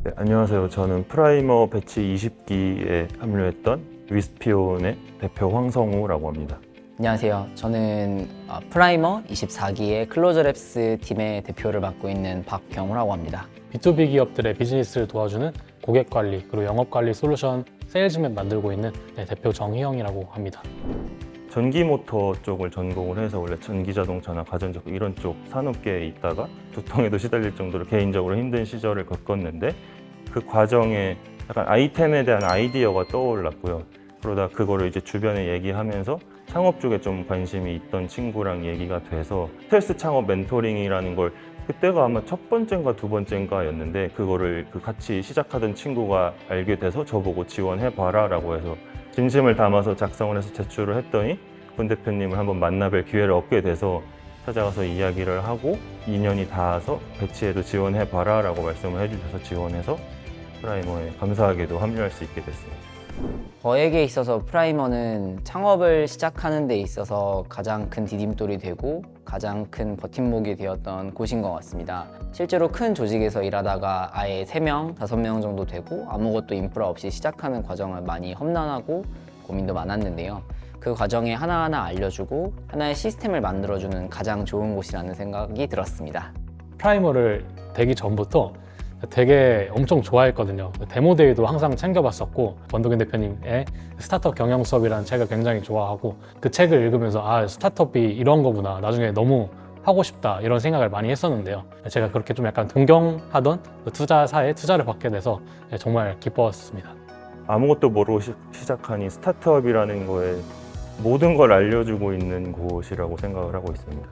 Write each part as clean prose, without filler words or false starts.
네, 안녕하세요. 저는 프라이머 배치 20기에 합류했던 위스피온의 대표 황성우라고 합니다. 안녕하세요. 저는 프라이머 24기의 클로저랩스 팀의 대표를 맡고 있는 박경우라고 합니다. B2B 기업들의 비즈니스를 도와주는 고객 관리 그리고 영업 관리 솔루션 세일즈맨 만들고 있는 대표 정희영이라고 합니다. 전기 모터 쪽을 전공을 해서 원래 전기 자동차나 가전제품 이런 쪽 산업계에 있다가 두통에도 시달릴 정도로 개인적으로 힘든 시절을 겪었는데 그 과정에 약간 아이템에 대한 아이디어가 떠올랐고요. 그러다 그거를 이제 주변에 얘기하면서 창업 쪽에 좀 관심이 있던 친구랑 얘기가 돼서 스텔스 창업 멘토링이라는 걸 그때가 아마 첫 번째인가 두 번째인가였는데 그거를 같이 시작하던 친구가 알게 돼서 저보고 지원해봐라 라고 해서 진심을 담아서 작성을 해서 제출을 했더니 권 대표님을 한번 만나뵐 기회를 얻게 돼서 찾아가서 이야기를 하고 2년이 닿아서 배치에도 지원해봐라 라고 말씀을 해주셔서 지원해서 프라이머에 감사하게도 합류할 수 있게 됐습니다. 저에게 있어서 프라이머는 창업을 시작하는 데 있어서 가장 큰 디딤돌이 되고 가장 큰 버팀목이 되었던 곳인 것 같습니다. 실제로 큰 조직에서 일하다가 아예 3명, 5명 정도 되고 아무것도 인프라 없이 시작하는 과정을 많이 험난하고 고민도 많았는데요. 그 과정에 하나하나 알려주고 하나의 시스템을 만들어주는 가장 좋은 곳이라는 생각이 들었습니다. 프라이머를 되기 전부터 되게 엄청 좋아했거든요. 데모데이도 항상 챙겨봤었고 권동현 대표님의 스타트업 경영 수업이라는 책을 굉장히 좋아하고 그 책을 읽으면서 스타트업이 이런 거구나, 나중에 너무 하고 싶다 이런 생각을 많이 했었는데요. 제가 그렇게 좀 약간 동경하던 투자사에 투자를 받게 돼서 정말 기뻤습니다. 아무것도 모르고 시작하니 스타트업이라는 거에 모든 걸 알려주고 있는 곳이라고 생각을 하고 있습니다.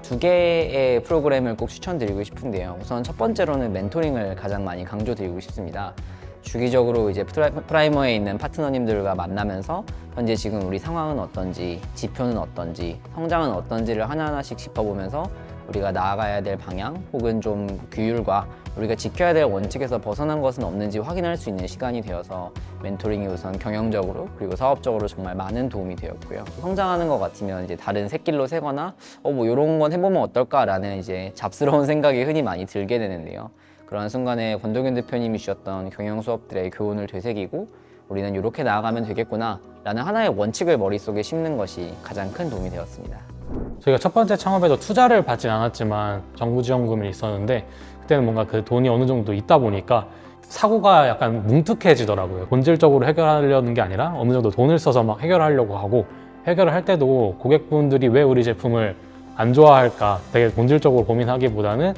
2개의 프로그램을 꼭 추천드리고 싶은데요. 우선 첫 번째로는 멘토링을 가장 많이 강조드리고 싶습니다. 주기적으로 이제 프라이머에 있는 파트너님들과 만나면서 현재 지금 우리 상황은 어떤지, 지표는 어떤지, 성장은 어떤지를 하나하나씩 짚어보면서 우리가 나아가야 될 방향 혹은 좀 규율과 우리가 지켜야 될 원칙에서 벗어난 것은 없는지 확인할 수 있는 시간이 되어서 멘토링이 우선 경영적으로 그리고 사업적으로 정말 많은 도움이 되었고요. 성장하는 것 같으면 이제 다른 샛길로 새거나 뭐 이런 건 해보면 어떨까라는 이제 잡스러운 생각이 흔히 많이 들게 되는데요. 그런 순간에 권동현 대표님이 주셨던 경영 수업들의 교훈을 되새기고 우리는 이렇게 나아가면 되겠구나 라는 하나의 원칙을 머릿속에 심는 것이 가장 큰 도움이 되었습니다. 저희가 첫 번째 창업에도 투자를 받진 않았지만 정부 지원금이 있었는데 그때는 뭔가 그 돈이 어느 정도 있다 보니까 사고가 약간 뭉툭해지더라고요. 본질적으로 해결하려는 게 아니라 어느 정도 돈을 써서 막 해결하려고 하고, 해결을 할 때도 고객분들이 왜 우리 제품을 안 좋아할까 되게 본질적으로 고민하기보다는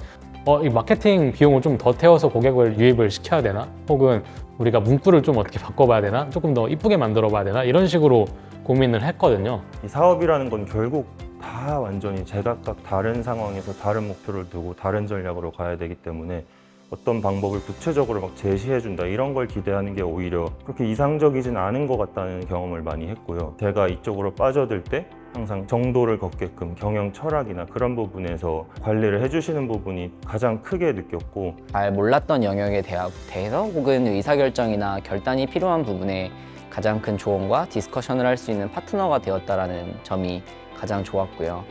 이 마케팅 비용을 좀 더 태워서 고객을 유입을 시켜야 되나? 혹은 우리가 문구를 좀 어떻게 바꿔봐야 되나? 조금 더 이쁘게 만들어 봐야 되나? 이런 식으로 고민을 했거든요. 이 사업이라는 건 결국 다 완전히 제각각 다른 상황에서 다른 목표를 두고 다른 전략으로 가야 되기 때문에 어떤 방법을 구체적으로 막 제시해준다 이런 걸 기대하는 게 오히려 그렇게 이상적이진 않은 것 같다는 경험을 많이 했고요. 제가 이쪽으로 빠져들 때 항상 정도를 걷게끔 경영 철학이나 그런 부분에서 관리를 해주시는 부분이 가장 크게 느꼈고, 잘 몰랐던 영역에 대해서 혹은 의사결정이나 결단이 필요한 부분에 가장 큰 조언과 디스커션을 할 수 있는 파트너가 되었다는 점이 가장 좋았고요.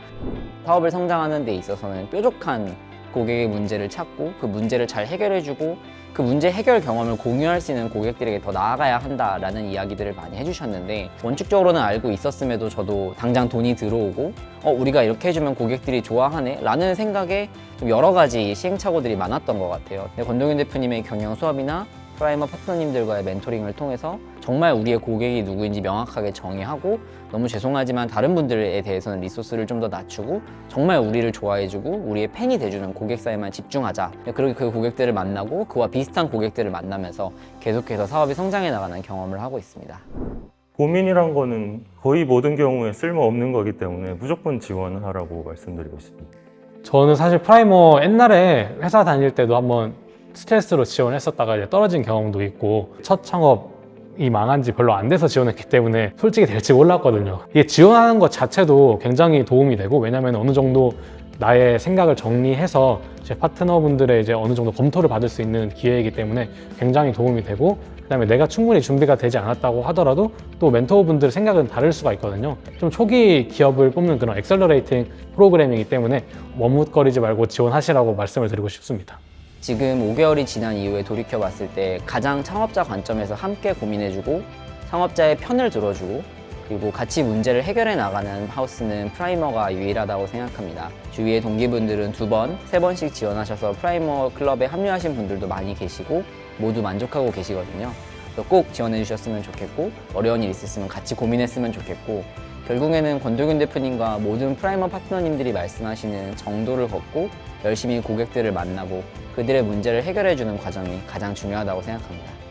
사업을 성장하는 데 있어서는 뾰족한 고객의 문제를 찾고 그 문제를 잘 해결해주고 그 문제 해결 경험을 공유할 수 있는 고객들에게 더 나아가야 한다라는 이야기들을 많이 해주셨는데, 원칙적으로는 알고 있었음에도 저도 당장 돈이 들어오고 우리가 이렇게 해주면 고객들이 좋아하네 라는 생각에 좀 여러 가지 시행착오들이 많았던 것 같아요. 근데 권동현 대표님의 경영 수업이나 프라이머 파트너님들과의 멘토링을 통해서 정말 우리의 고객이 누구인지 명확하게 정의하고, 너무 죄송하지만 다른 분들에 대해서는 리소스를 좀 더 낮추고 정말 우리를 좋아해주고 우리의 팬이 돼주는 고객사에만 집중하자. 그렇게 그 고객들을 만나고 그와 비슷한 고객들을 만나면서 계속해서 사업이 성장해 나가는 경험을 하고 있습니다. 고민이란 거는 거의 모든 경우에 쓸모없는 거기 때문에 무조건 지원을 하라고 말씀드리고 있습니다. 저는 사실 프라이머 옛날에 회사 다닐 때도 한번 스트레스로 지원했었다가 이제 떨어진 경험도 있고, 첫 창업이 망한 지 별로 안 돼서 지원했기 때문에 솔직히 될지 몰랐거든요. 이게 지원하는 것 자체도 굉장히 도움이 되고, 왜냐면 어느 정도 나의 생각을 정리해서 제 파트너분들의 이제 어느 정도 검토를 받을 수 있는 기회이기 때문에 굉장히 도움이 되고, 그다음에 내가 충분히 준비가 되지 않았다고 하더라도 또 멘토분들의 생각은 다를 수가 있거든요. 좀 초기 기업을 뽑는 그런 엑셀러레이팅 프로그램이기 때문에 머뭇거리지 말고 지원하시라고 말씀을 드리고 싶습니다. 지금 5개월이 지난 이후에 돌이켜 봤을 때 가장 창업자 관점에서 함께 고민해주고 창업자의 편을 들어주고 그리고 같이 문제를 해결해 나가는 하우스는 프라이머가 유일하다고 생각합니다. 주위의 동기분들은 2번, 3번씩 지원하셔서 프라이머 클럽에 합류하신 분들도 많이 계시고 모두 만족하고 계시거든요. 그래서 꼭 지원해 주셨으면 좋겠고 어려운 일 있으시면 같이 고민했으면 좋겠고 결국에는 권도균 대표님과 모든 프라이머 파트너님들이 말씀하시는 정도를 걷고 열심히 고객들을 만나고 그들의 문제를 해결해 주는 과정이 가장 중요하다고 생각합니다.